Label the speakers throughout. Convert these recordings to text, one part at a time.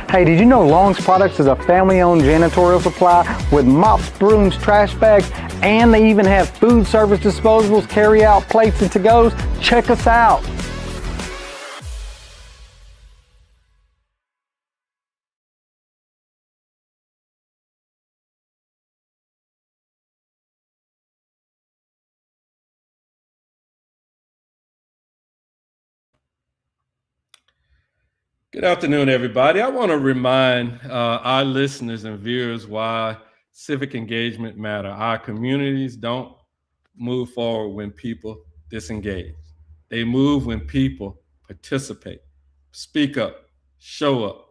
Speaker 1: Hey, did you know Long's Products is a family-owned janitorial supply with mops, brooms, trash bags, and they even have food service disposables, carry-out plates, and to-goes? Check us out.
Speaker 2: Good afternoon, everybody. I want to remind our listeners and viewers why civic engagement matter. Our communities don't move forward when people disengage. They move when people participate, speak up, show up.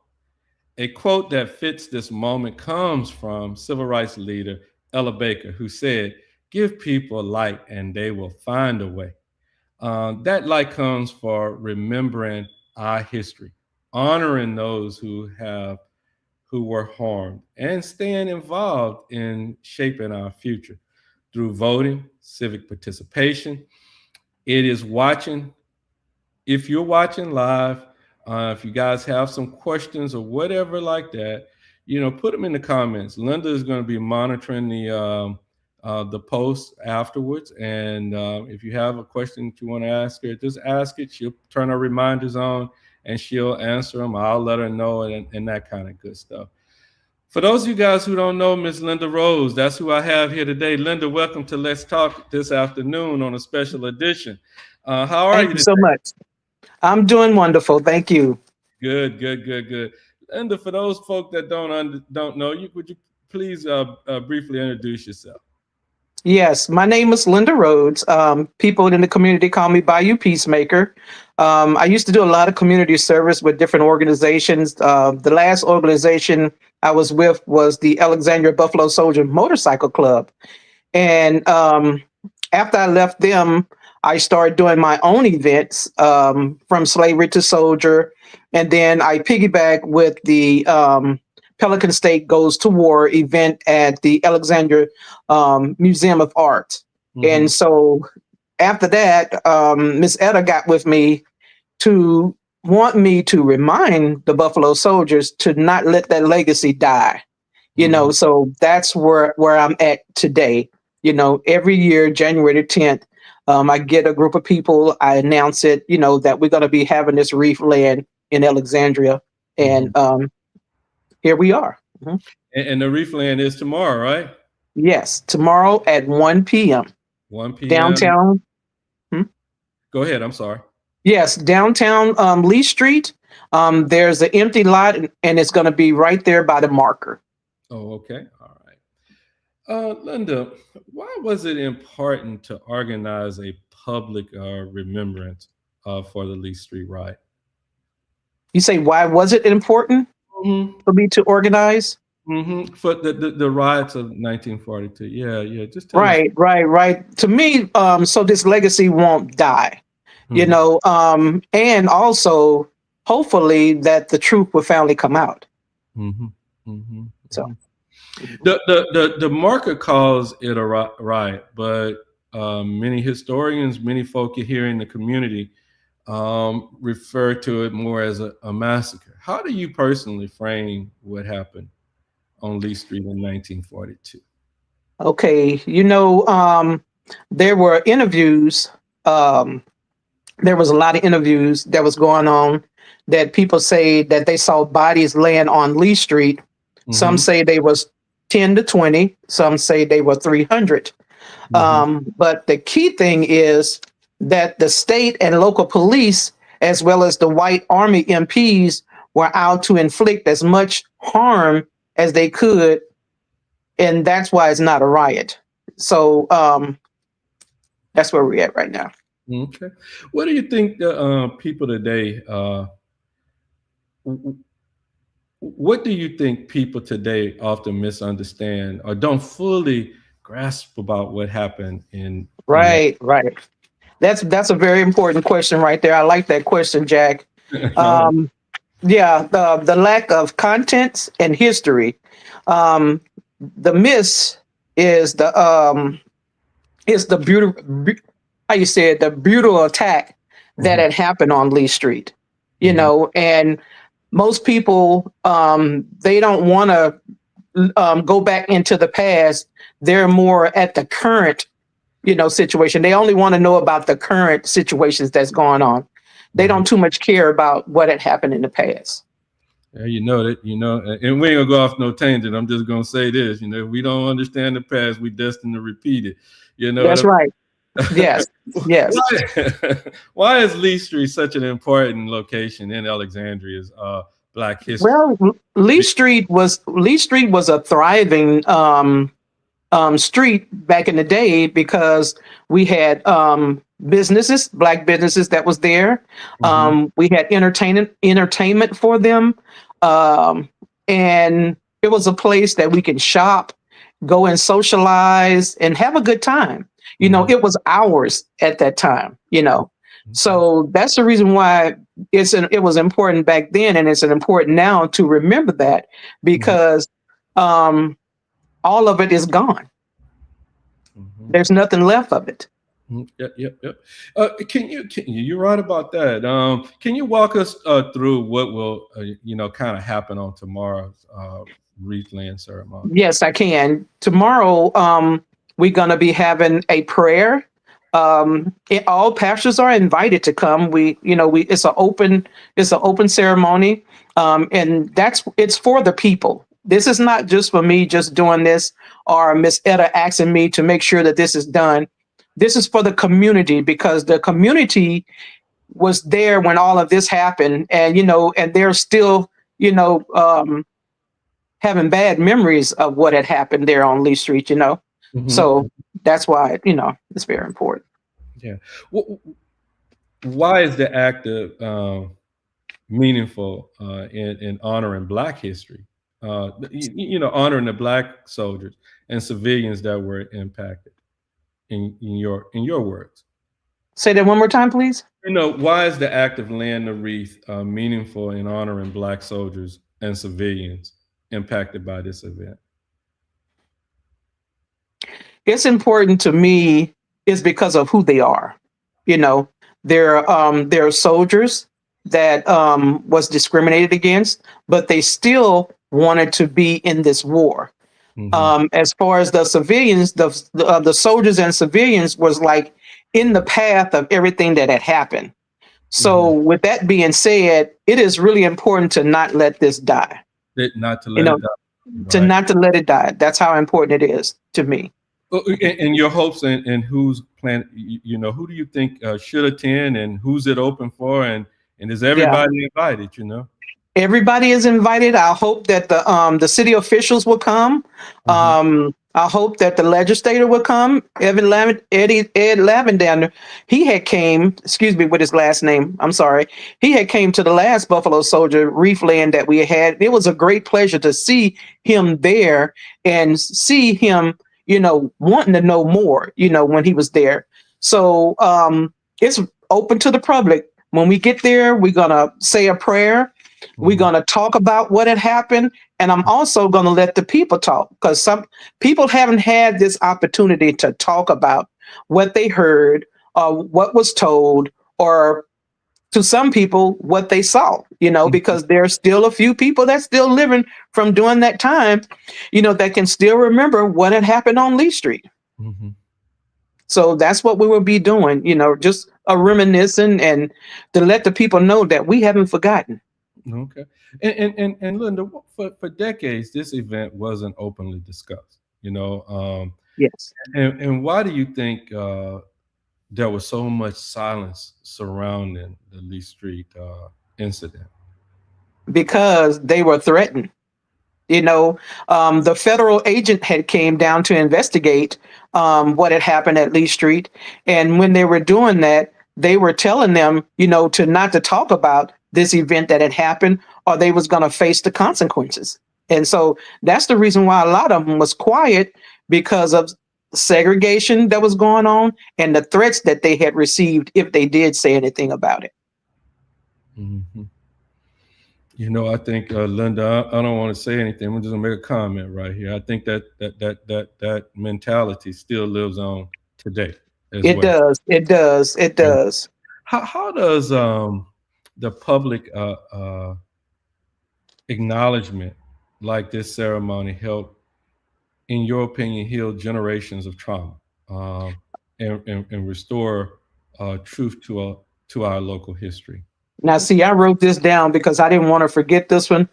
Speaker 2: A quote that fits this moment comes from civil rights leader Ella Baker, who said, "Give people light and they will find a way." That light comes for remembering our history, honoring those who were harmed, and staying involved in shaping our future through voting, civic participation. It is watching. If you're watching live, if you guys have some questions or whatever like that, put them in the comments. Linda is going to be monitoring the post afterwards, and if you have a question that you want to ask her, just ask it. She'll turn her reminders on, and she'll answer them. I'll let her know, and that kind of good stuff. For those of you guys who don't know Miss Linda Rhodes, that's who I have here today. Linda, welcome to Let's Talk this afternoon on a special edition. How are you?
Speaker 3: Thank you so much. I'm doing wonderful. Thank you.
Speaker 2: Good. Linda, for those folk that don't know you, would you please briefly introduce yourself?
Speaker 3: Yes, my name is Linda Rhodes. People in the community call me Bayou Peacemaker. I used to do a lot of community service with different organizations. The last organization I was with was the Alexandria Buffalo Soldier Motorcycle Club. And after I left them, I started doing my own events, from slavery to soldier. And then I piggyback with the Pelican State Goes to War event at the Alexandria Museum of Art. Mm-hmm. And so after that, Miss Etta got with me to want me to remind the Buffalo Soldiers to not let that legacy die. So that's where I'm at today. Every year, January 10th, I get a group of people, I announce it, that we're going to be having this wreath-laying in Alexandria. And here we are. Mm-hmm.
Speaker 2: And the wreath-laying is tomorrow, right?
Speaker 3: Yes, tomorrow at 1 p.m.
Speaker 2: 1 p.m.
Speaker 3: Downtown.
Speaker 2: Go ahead, I'm sorry.
Speaker 3: Yes, downtown Lee Street. There's an empty lot, and it's going to be right there by the marker.
Speaker 2: Oh, okay. All right. Linda, why was it important to organize a public remembrance for the Lee Street riot?
Speaker 3: You say, why was it important for me to organize?
Speaker 2: For the riots of 1942. Yeah. Just tell
Speaker 3: Right. To me, so this legacy won't die, and also hopefully that the truth will finally come out. So
Speaker 2: the marker calls it a riot, but many historians, many folk here in the community refer to it more as a massacre. How do you personally frame what happened on Lee Street in 1942?
Speaker 3: Okay, there were interviews. There was a lot of interviews that was going on that people say that they saw bodies laying on Lee Street. Some say they was 10 to 20. Some say they were 300. But the key thing is that the state and local police, as well as the white army MPs, were out to inflict as much harm as they could. And that's why it's not a riot. So that's where we're at right now.
Speaker 2: Okay. What do you think people today, what do you think people today often misunderstand or don't fully grasp about what happened in?
Speaker 3: Right. That's a very important question right there. I like that question, Jack. The lack of content and history. The miss is the brutal attack that had happened on Lee Street. And most people, they don't want to go back into the past. They're more at the current, situation. They only want to know about the current situations that's going on. They don't too much care about what had happened in the past.
Speaker 2: Yeah, and we ain't gonna go off no tangent. I'm just gonna say this, if we don't understand the past, we destined to repeat it. You know
Speaker 3: That's
Speaker 2: what
Speaker 3: right. Yes. Yes.
Speaker 2: Why is Lee Street such an important location in Alexandria's Black history?
Speaker 3: Well, Lee Street was a thriving street back in the day because we had businesses, Black businesses that was there. We had entertainment for them, and it was a place that we can shop, go and socialize, and have a good time. It was ours at that time. So that's the reason why it was important back then, and it's important now to remember that, because all of it is gone. There's nothing left of it.
Speaker 2: Yep. You're right about that. Can you walk us through what will kind of happen on tomorrow's wreath-laying ceremony?
Speaker 3: Yes, I can. Tomorrow, we're going to be having a prayer. All pastors are invited to come. It's an open ceremony, and it's for the people. This is not just for me just doing this, or Miss Etta asking me to make sure that this is done. This is for the community, because the community was there when all of this happened, and and they're still having bad memories of what had happened there on Lee Street. So that's why it's very important.
Speaker 2: Yeah. Why is the act of meaningful in honoring Black history? Honoring the Black soldiers and civilians that were impacted. In your words.
Speaker 3: Say that one more time, please.
Speaker 2: Why is the act of laying the wreath meaningful in honoring Black soldiers and civilians impacted by this event?
Speaker 3: It's important to me is because of who they are. They're soldiers that was discriminated against, but they still wanted to be in this war. As far as the civilians, the soldiers and civilians was like in the path of everything that had happened. So with that being said, it is really important to not let this die.
Speaker 2: Not to let it die. Right?
Speaker 3: Not to let it die. That's how important it is to me.
Speaker 2: And your hopes and who's plan, who do you think should attend, and who's it open for, and is everybody invited?
Speaker 3: Everybody is invited. I hope that the city officials will come. I hope that the legislator will come. Ed Lavender, he had came, excuse me, with his last name. I'm sorry. He had came to the last Buffalo Soldier wreath-laying that we had. It was a great pleasure to see him there and see him, wanting to know more, when he was there. So it's open to the public. When we get there, we're going to say a prayer. We're going to talk about what had happened. And I'm also going to let the people talk, because some people haven't had this opportunity to talk about what they heard or what was told, or to some people, what they saw, because there's still a few people that's still living from during that time, that can still remember what had happened on Lee Street. So that's what we will be doing, just a reminiscing, and to let the people know that we haven't forgotten.
Speaker 2: Okay. And Linda, for decades, this event wasn't openly discussed,
Speaker 3: Yes.
Speaker 2: And why do you think there was so much silence surrounding the Lee Street incident?
Speaker 3: Because they were threatened. The federal agent had came down to investigate what had happened at Lee Street. And when they were doing that, they were telling them, to not to talk about this event that had happened, or they was going to face the consequences. And so that's the reason why a lot of them was quiet, because of segregation that was going on and the threats that they had received if they did say anything about it.
Speaker 2: I think Linda, I don't want to say anything. I'm just gonna make a comment right here. I think that mentality still lives on today.
Speaker 3: It does. It does. It does.
Speaker 2: How does the public acknowledgement like this ceremony help, in your opinion, heal generations of trauma, and restore truth to our local history?
Speaker 3: Now, see, I wrote this down because I didn't want to forget this one.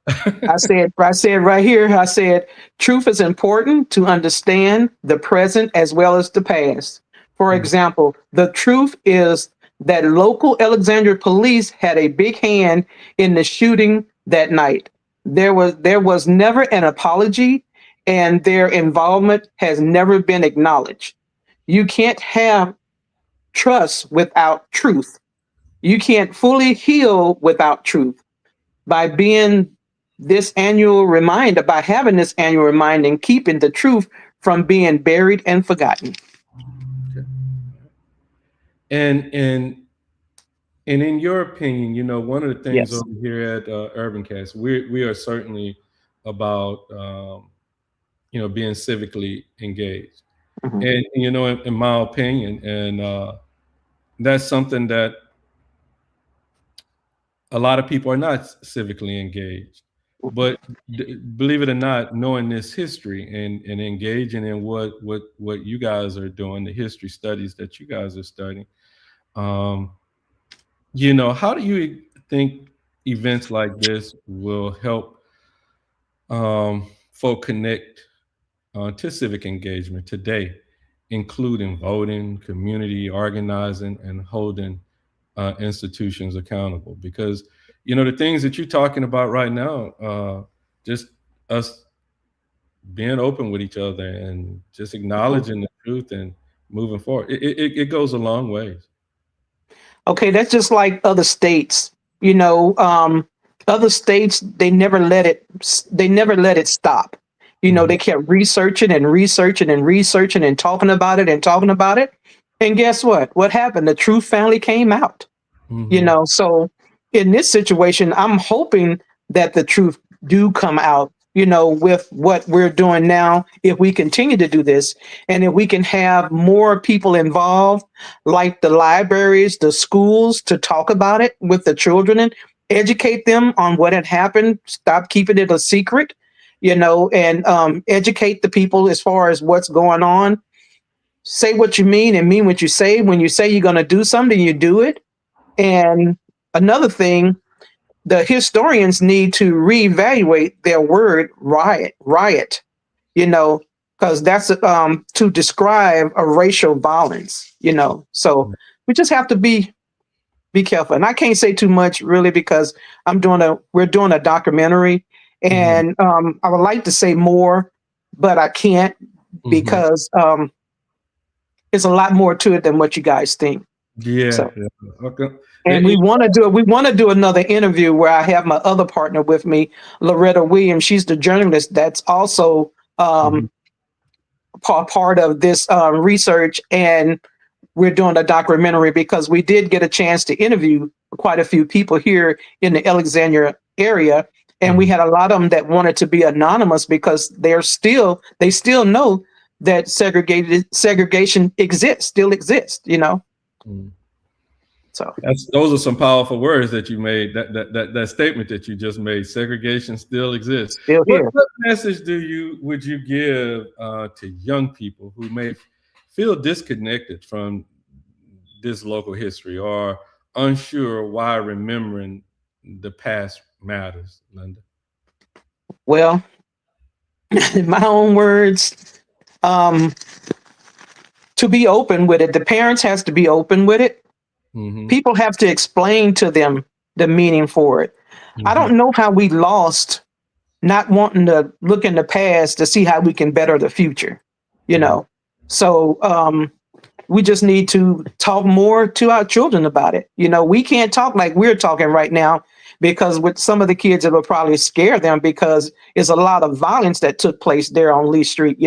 Speaker 3: I said right here, I said, truth is important to understand the present as well as the past. For
Speaker 2: Mhm.
Speaker 3: example, the truth is that local Alexandria police had a big hand in the shooting that night. There was never an apology, and their involvement has never been acknowledged. You can't have trust without truth. You can't fully heal without truth. By being this annual reminder, by having this annual reminder and keeping the truth from being buried and forgotten.
Speaker 2: Okay. And and in your opinion, one of the things
Speaker 3: Yes.
Speaker 2: over here at UrbanCast, we are certainly about being civically engaged,
Speaker 3: Mhm.
Speaker 2: and in my opinion, and that's something that a lot of people are not civically engaged. But believe it or not, knowing this history and engaging in what you guys are doing, the history studies that you guys are studying, um, how do you think events like this will help folk connect to civic engagement today, including voting, community organizing, and holding institutions accountable? Because the things that you're talking about right now, just us being open with each other and just acknowledging the truth and moving forward, it goes a long ways.
Speaker 3: Okay, that's just like other states. You know, other states they never let it stop.
Speaker 2: Mhm,
Speaker 3: They kept researching and researching and researching and talking about it and talking about it. And guess what? What happened? The truth finally came out.
Speaker 2: mhm,
Speaker 3: So in this situation, I'm hoping that the truth do come out, with what we're doing now, if we continue to do this, and if we can have more people involved, like the libraries, the schools, to talk about it with the children and educate them on what had happened, stop keeping it a secret, and educate the people as far as what's going on. Say what you mean and mean what you say. When you say you're going to do something, you do it. And another thing, the historians need to reevaluate their word riot, you know, because that's to describe a racial violence. So we just have to be careful. And I can't say too much really because we're doing a documentary,
Speaker 2: mhm,
Speaker 3: and I would like to say more, but I can't
Speaker 2: mhm.
Speaker 3: because there's a lot more to it than what you guys think.
Speaker 2: Yeah,
Speaker 3: So.
Speaker 2: yeah. Okay.
Speaker 3: And we want to do another interview where I have my other partner with me, Loretta Williams. She's the journalist that's also
Speaker 2: Mhm.
Speaker 3: part of this research, and we're doing a documentary because we did get a chance to interview quite a few people here in the Alexandria area, and we
Speaker 2: Mhm.
Speaker 3: had a lot of them that wanted to be anonymous because they still know that segregation still exists.
Speaker 2: Mhm.
Speaker 3: So
Speaker 2: Those are some powerful words that you made. That statement that you just made. Segregation still exists.
Speaker 3: still
Speaker 2: What
Speaker 3: here.
Speaker 2: what message would you give to young people who may feel disconnected from this local history or unsure why remembering the past matters, Linda?
Speaker 3: Well, in my own words, um, to be open with it. The parents has to be open with it.
Speaker 2: Hmm.
Speaker 3: People have to explain to them the meaning for it. I
Speaker 2: Hmm.
Speaker 3: don't know how we lost not wanting to look in the past to see how we can better the future. You
Speaker 2: Hmm.
Speaker 3: know, so we just need to talk more to our children about it. We can't talk like we're talking right now because with some of the kids, it will probably scare them because it's a lot of violence that took place there on Lee Street.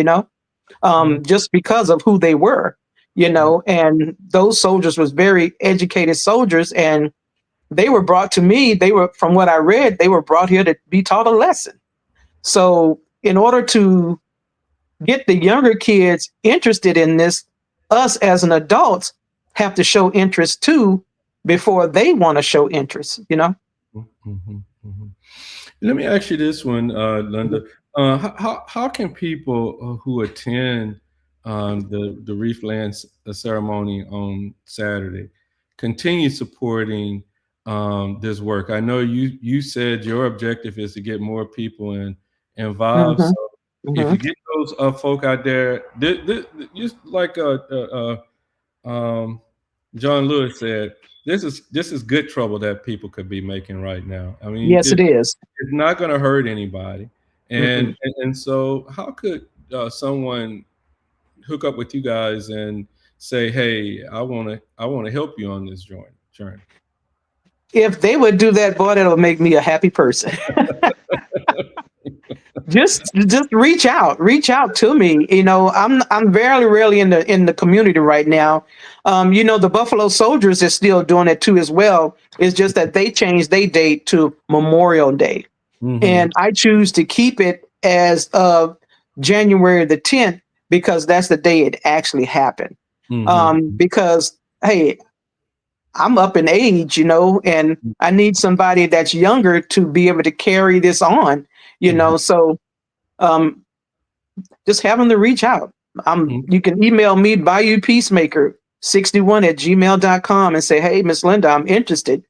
Speaker 3: Just because of who they were. And those soldiers was very educated soldiers, and they were brought to me. They were, from what I read, they were brought here to be taught a lesson. So in order to get the younger kids interested in this, us as an adults have to show interest too before they want to show interest.
Speaker 2: Hmm. Hmm. Let me ask you this one, Linda. How can people who attend the wreath-laying ceremony on Saturday continue supporting this work? I know you said your objective is to get more people involved.
Speaker 3: Mm-hmm.
Speaker 2: So if
Speaker 3: Mm-hmm.
Speaker 2: you get those folk out there, just like um, John Lewis said, this is good trouble that people could be making right now. I mean,
Speaker 3: Yes, it is.
Speaker 2: it's not going to hurt anybody.
Speaker 3: Mm-mm.
Speaker 2: And so how could someone hook up with you guys and say, hey, I want to help you on this journey?
Speaker 3: If they would do that, boy, that'll make me a happy person. Just reach out to me. I'm very rarely in the community right now. The Buffalo Soldiers is still doing it too as well. It's just that they changed their date to Memorial Day,
Speaker 2: Mm-hmm.
Speaker 3: and I choose to keep it as of January the 10th because that's the day it actually happened.
Speaker 2: Mm-hmm.
Speaker 3: Because hey, I'm up in age, and I need somebody that's younger to be able to carry this on,
Speaker 2: Mm-hmm.
Speaker 3: so um, just have them to reach out. You can email me, bayoupeacemaker61@gmail.com, and say, hey, Miss Linda, I'm interested.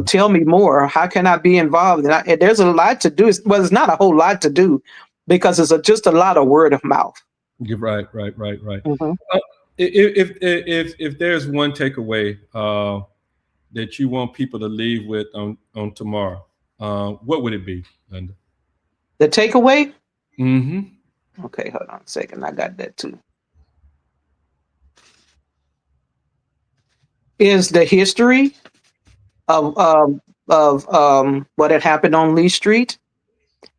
Speaker 3: Tell me more. How can I be involved? And there's a lot to do. Well, it's not a whole lot to do because just a lot of word of mouth.
Speaker 2: You're right.
Speaker 3: Mhm.
Speaker 2: Uh, if there's one takeaway that you want people to leave with on tomorrow, what would it be, Linda?
Speaker 3: The takeaway?
Speaker 2: Mm-hmm.
Speaker 3: Okay, hold on a second. I got that too. Is the history of what had happened on Lee Street,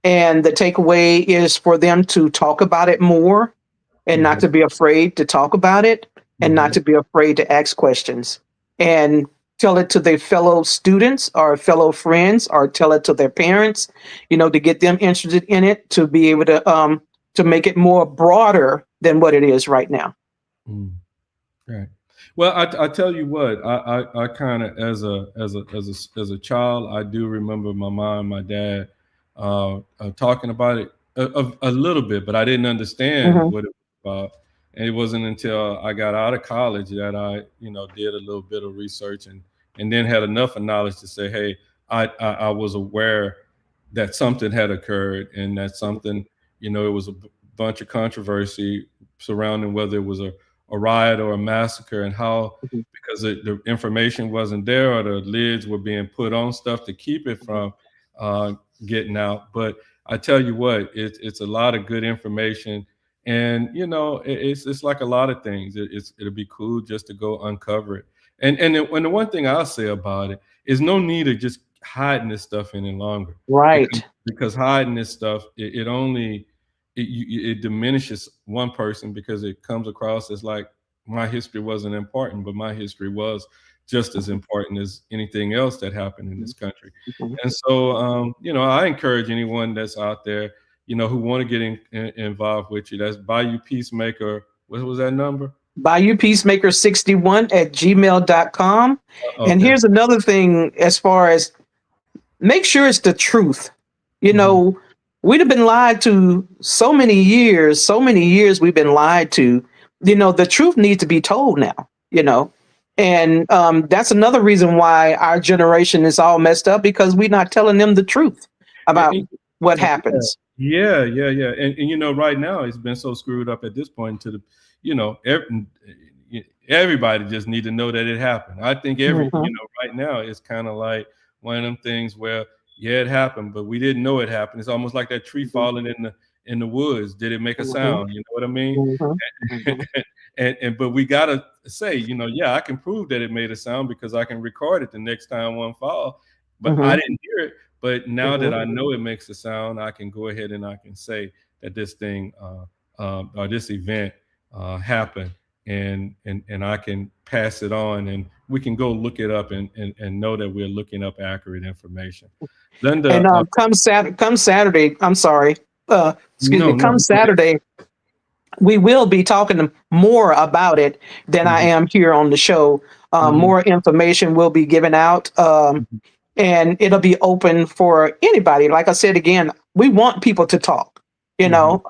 Speaker 3: and the takeaway is for them to talk about it more, and not to be afraid to talk about it, and not to be afraid to ask questions, and tell it to their fellow students or fellow friends, or tell it to their parents, to get them interested in it, to be able to make it more broader than what it is right now.
Speaker 2: Mm. Right. Well, I tell you what, I kind of as a child, I do remember my mom and my dad talking about it a little bit, but I didn't understand
Speaker 3: Hmm.
Speaker 2: what it was about. And it wasn't until I got out of college that I, did a little bit of research and then had enough of knowledge to say, hey, I was aware that something had occurred and that something, it was a bunch of controversy surrounding whether it was a riot or a massacre, and how because the information wasn't there or the lids were being put on stuff to keep it from uh, getting out. But I tell you what, it's a lot of good information, and it's like a lot of things. It'll be cool just to go uncover it. And the one thing I'll say about it is no need of just hiding this stuff any longer, because,
Speaker 3: Right.
Speaker 2: because hiding this stuff it only it diminishes one person, because it comes across as like my history wasn't important, but my history was just as important as anything else that happened in this country.
Speaker 3: Mhm.
Speaker 2: And so, I encourage anyone that's out there, who want to get involved with you. That's Bayou Peacemaker. What was that number?
Speaker 3: BayouPeacemaker61@gmail.com. And
Speaker 2: Okay.
Speaker 3: here's another thing, as far as make sure it's the truth. You
Speaker 2: Mhm.
Speaker 3: know, we'd have been lied to so many years we've been lied to. The truth needs to be told now, you know. And that's another reason why our generation is all messed up, because we're not telling them the truth
Speaker 2: And-
Speaker 3: about
Speaker 2: and-
Speaker 3: what
Speaker 2: yeah,
Speaker 3: happens.
Speaker 2: yeah. And right now it's been so screwed up at this point to the, everybody just need to know that it happened. I think
Speaker 3: Mhm,
Speaker 2: right now it's kind of like one of them things where, yeah, it happened, but we didn't know it happened. It's almost like that tree
Speaker 3: mhm,
Speaker 2: falling in the woods. Did it make a
Speaker 3: mhm,
Speaker 2: sound? You know what I mean?
Speaker 3: mhm, mhm,
Speaker 2: And but we gotta say, yeah, I can prove that it made a sound because I can record it the next time one fall. But I
Speaker 3: mhm,
Speaker 2: didn't hear it. But now that
Speaker 3: mhm.
Speaker 2: I know it makes a sound, I can go ahead and I can say that this thing or this event happened, and I can pass it on, and we can go look it up and know that we're looking up accurate information.
Speaker 3: And
Speaker 2: Linda,
Speaker 3: come Saturday, I'm sorry, excuse me,
Speaker 2: no,
Speaker 3: come
Speaker 2: go ahead.
Speaker 3: Saturday, we will be talking more about it than I
Speaker 2: Mhm,
Speaker 3: am here on the show.
Speaker 2: mhm,
Speaker 3: More information will be given out. and it'll be open for anybody. Like I said again, we want people to talk. You know,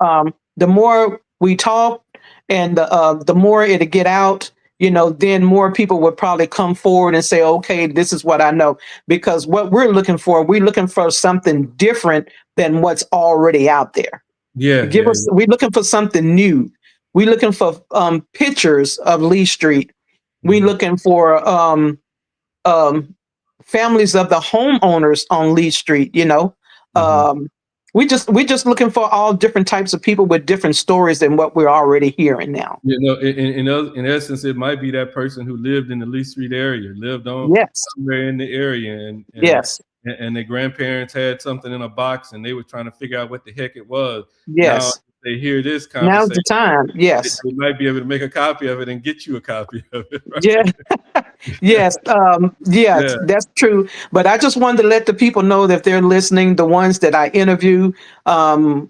Speaker 3: the more we talk, and the more it'll get out, you know, then more people would probably come forward and say, okay, this is what I know. Because what we're looking for something different than what's already out there.
Speaker 2: Yeah,
Speaker 3: Give us, we're looking for something new. We're looking for pictures of Lee Street. We're looking for um, families of the homeowners on Lee Street, you know. We just looking for all different types of people with different stories than what we're already hearing now.
Speaker 2: You know, in essence, it might be that person who lived in the Lee Street area, lived on
Speaker 3: Yes.
Speaker 2: somewhere in the area, and
Speaker 3: Yes.
Speaker 2: and their grandparents had something in a box, and they were trying to figure out what the heck it was. Now,
Speaker 3: Yes.
Speaker 2: if they hear this
Speaker 3: Now's the
Speaker 2: conversation,
Speaker 3: time. Yes.
Speaker 2: they might be able to make a copy of it and get you a copy of it. Right?
Speaker 3: Yeah. Yes. Yeah,
Speaker 2: Yeah.
Speaker 3: that's true. But I just wanted to let the people know that if they're listening, the ones that I interview,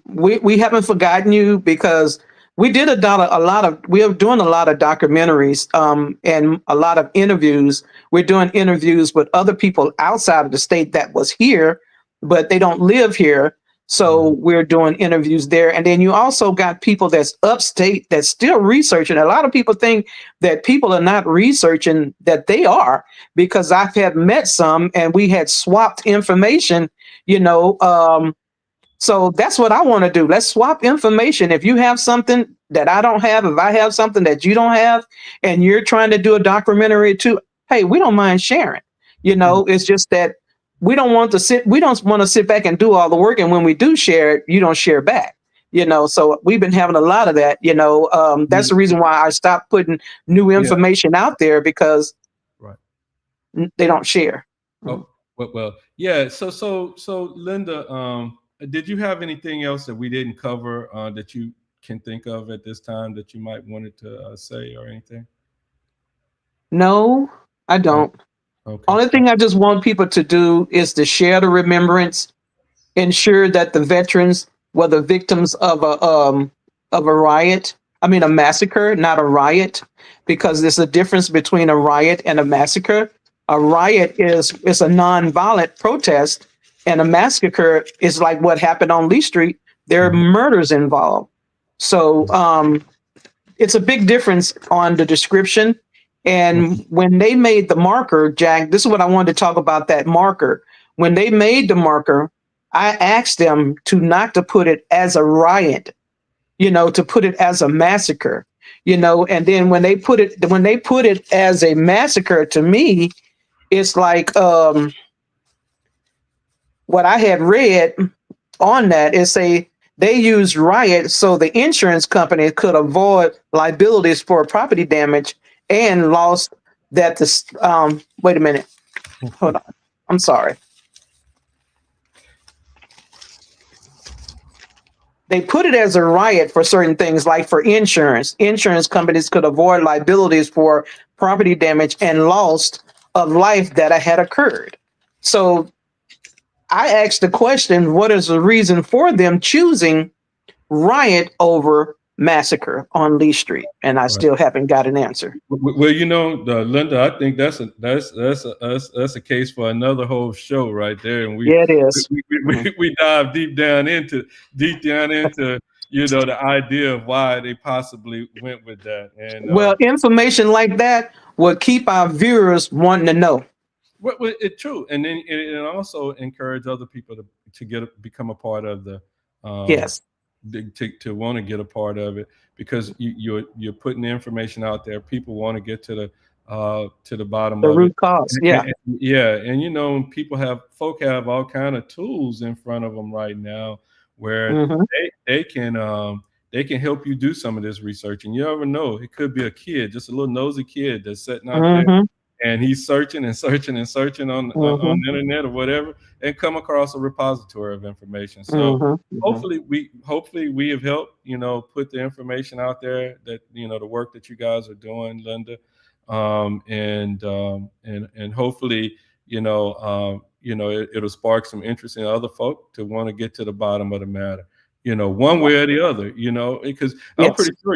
Speaker 3: we haven't forgotten you, because we did we are doing a lot of documentaries, and a lot of interviews. We're doing interviews with other people outside of the state that was here, but they don't live here. So we're doing interviews there. And then you also got people that's upstate that's still researching. A lot of people think that people are not researching, that they are, because I've had met some and we had swapped information, you know. So that's what I want to do. Let's swap information. If you have something that I don't have, if I have something that you don't have, and you're trying to do a documentary too, hey, we don't mind sharing. You know, it's just that we don't want to sit back and do all the work. And when we do share it, you don't share back. You know, so we've been having a lot of that, you know. That's the reason why I stopped putting new information out there, because they don't share.
Speaker 2: Oh, well, yeah. So Linda, did you have anything else that we didn't cover that you can think of at this time that you might wanted to say or anything?
Speaker 3: No, I don't.
Speaker 2: Okay.
Speaker 3: Only thing I just want people to do is to share the remembrance, ensure that the veterans were the victims of a riot. I mean, a massacre, not a riot, because there's a difference between a riot and a massacre. A riot is a nonviolent protest, and a massacre is like what happened on Lee Street. There are murders involved. So it's a big difference on the description. And when they made the marker, Jack, this is what I wanted to talk about, that marker. When they made the marker, I asked them not to put it as a riot, you know, to put it as a massacre, you know. And then when they put it as a massacre, to me, it's like what I had read on that is they used Riot so the insurance company could avoid liabilities for property damage and lost that this wait a minute. Hold on. I'm sorry. They put it as a riot for certain things, like for insurance. Insurance companies could avoid liabilities for property damage and loss of life that had occurred. So I asked the question, what is the reason for them choosing riot over massacre on Lee Street? And I still haven't got an answer.
Speaker 2: Well, you know, Linda, I think that's a case for another whole show right there. And
Speaker 3: it is.
Speaker 2: We dive deep down into you know, the idea of why they possibly went with that. And
Speaker 3: well, information like that will keep our viewers wanting to know.
Speaker 2: Well, it's true, and then it also encourage other people to become a part of the
Speaker 3: yes,
Speaker 2: to want to get a part of it, because you're putting the information out there. People want to get to the bottom of
Speaker 3: root
Speaker 2: it.
Speaker 3: cause.
Speaker 2: And you know, folk have all kind of tools in front of them right now where they can help you do some of this research. And you never know, it could be a kid, just a little nosy kid that's sitting out there. And he's searching and searching and searching on the internet or whatever, and come across a repository of information. So hopefully we have helped, you know, put the information out there that, you know, the work that you guys are doing, Linda, and hopefully, you know, it'll spark some interest in other folk to want to get to the bottom of the matter, you know, one way or the other, you know, because I'm pretty sure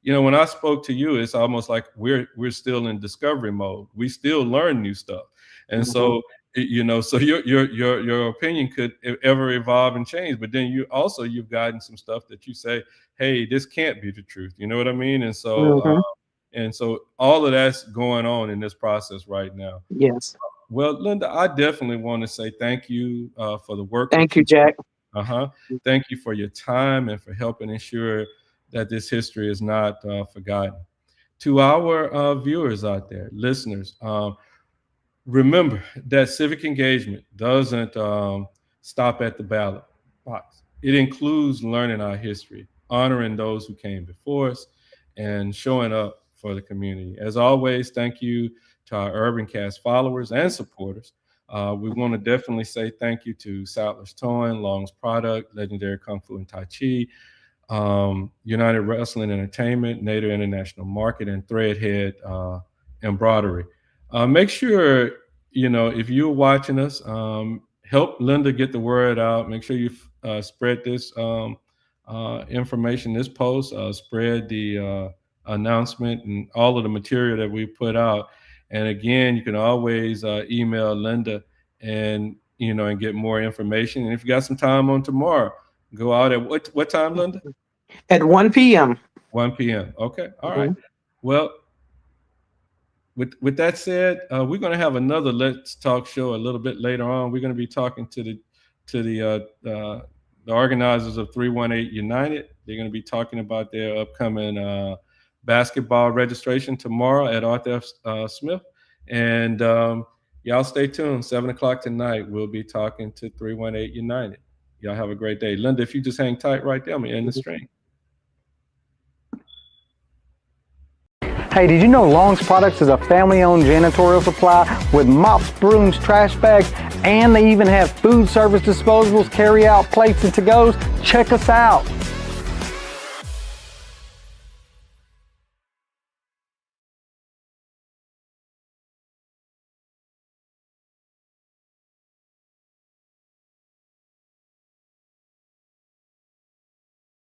Speaker 2: you know, when I spoke to you, it's almost like we're still in discovery mode. We still learn new stuff. And so So your opinion could ever evolve and change, but then you've gotten some stuff that you say, hey, this can't be the truth. You know what I mean? And so all of that's going on in this process right now.
Speaker 3: Yes.
Speaker 2: Well, Linda, I definitely want to say thank you for the work.
Speaker 3: Thank you, Jack.
Speaker 2: Thank you for your time and for helping ensure that this history is not forgotten. To our viewers out there, listeners, remember that civic engagement doesn't stop at the ballot box. It includes learning our history, honoring those who came before us, and showing up for the community. As always, thank you to our UrbanCast followers and supporters. We want to definitely say thank you to Saddler's Towing, Long's Product, Legendary Kung Fu and Tai Chi, United Wrestling Entertainment, Nader International Market, and Threadhead Embroidery. Make sure, if you're watching us, help Linda get the word out. Make sure you spread this information, this post, spread the announcement and all of the material that we put out. And again, you can always email Linda and get more information. And if you got some time on tomorrow, go out at what time, Linda?
Speaker 3: At 1 p.m.
Speaker 2: 1 p.m. Okay. All right. Well, with that said, we're going to have another Let's Talk show a little bit later on. We're going to be talking to the organizers of 318 United. They're going to be talking about their upcoming basketball registration tomorrow at Arthur F. Smith. And y'all stay tuned. 7 o'clock tonight, we'll be talking to 318 United. Y'all have a great day. Linda, if you just hang tight right there, I'm going to end the stream.
Speaker 1: Hey, did you know Long's Products is a family-owned janitorial supply with mops, brooms, trash bags, and they even have food service disposables, carry-out plates, and to-goes? Check us out.